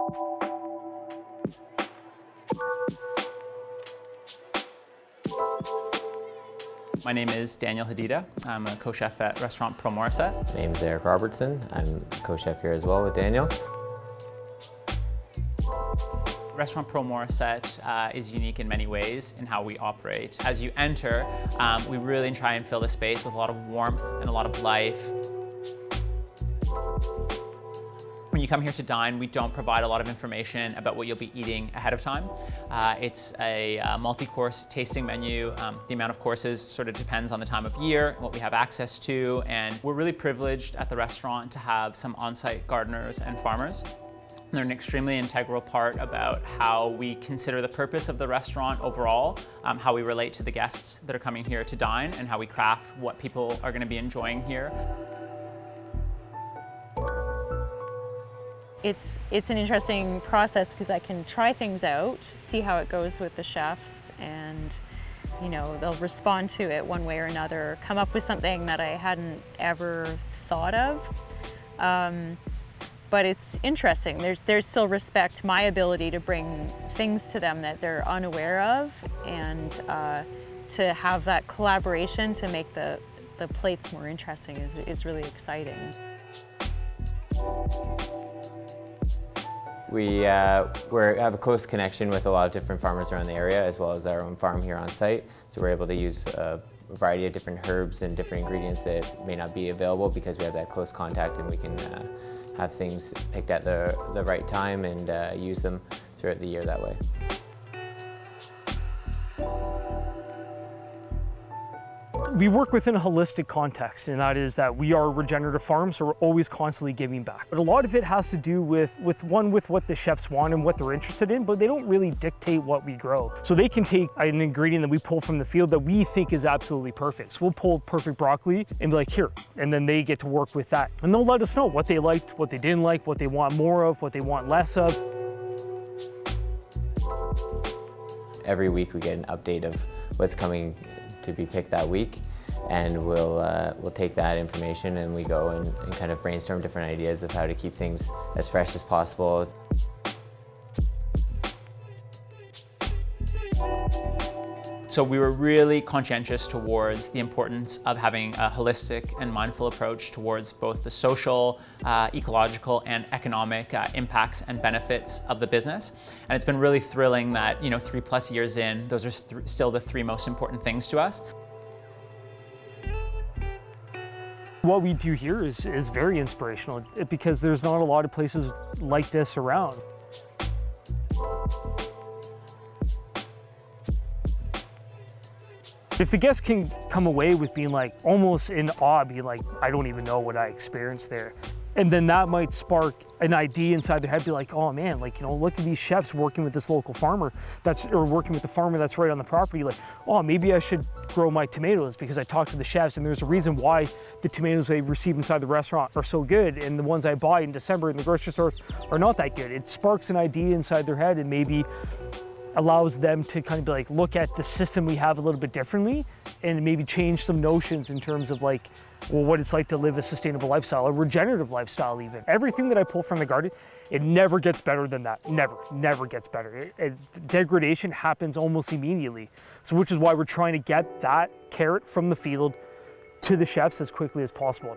My name is Daniel Hadida. I'm a co-chef at restaurant Pearl Morissette. My name is Eric Robertson. I'm co-chef here as well with Daniel. Restaurant Pearl Morissette is unique in many ways in how we operate. As you enter, we really try and fill the space with a lot of warmth and a lot of life. When you come here to dine, we don't provide a lot of information about what you'll be eating ahead of time. It's a multi-course tasting menu. The amount of courses sort of depends on the time of year, what we have access to, and we're really privileged at the restaurant to have some on-site gardeners and farmers. They're an extremely integral part about how we consider the purpose of the restaurant overall, how we relate to the guests that are coming here to dine, and how we craft what people are going to be enjoying here. It's an interesting process because I can try things out, see how it goes with the chefs, and they'll respond to it one way or another, come up with something that I hadn't ever thought of. But it's interesting. There's still respect, my ability to bring things to them that they're unaware of, and to have that collaboration to make the plates more interesting is really exciting. We have a close connection with a lot of different farmers around the area, as well as our own farm here on site. So we're able to use a variety of different herbs and different ingredients that may not be available because we have that close contact, and we can have things picked at the right time and use them throughout the year that way. We work within a holistic context, and that is that we are a regenerative farm, so we're always constantly giving back. But a lot of it has to do with what the chefs want and what they're interested in, but they don't really dictate what we grow. So they can take an ingredient that we pull from the field that we think is absolutely perfect. So we'll pull perfect broccoli and be like, here, and then they get to work with that. And they'll let us know what they liked, what they didn't like, what they want more of, what they want less of. Every week we get an update of what's coming to be picked that week, and we'll take that information and we go and kind of brainstorm different ideas of how to keep things as fresh as possible. So we were really conscientious towards the importance of having a holistic and mindful approach towards both the social, ecological, and economic impacts and benefits of the business. And it's been really thrilling that, 3+ years in, those are still the three most important things to us. What we do here is very inspirational because there's not a lot of places like this around. If the guests can come away with being like almost in awe, being like, I don't even know what I experienced there. And then that might spark an idea inside their head, be like, oh man, look at these chefs working with this local farmer or working with the farmer that's right on the property. Like, oh, maybe I should grow my tomatoes because I talked to the chefs and there's a reason why the tomatoes they receive inside the restaurant are so good and the ones I buy in December in the grocery store are not that good. It sparks an idea inside their head and maybe allows them to kind of be like, look at the system we have a little bit differently and maybe change some notions in terms of what it's like to live a sustainable lifestyle, a regenerative lifestyle even. Everything that I pull from the garden, it never gets better than that. Never gets better. Degradation happens almost immediately. So which is why we're trying to get that carrot from the field to the chefs as quickly as possible.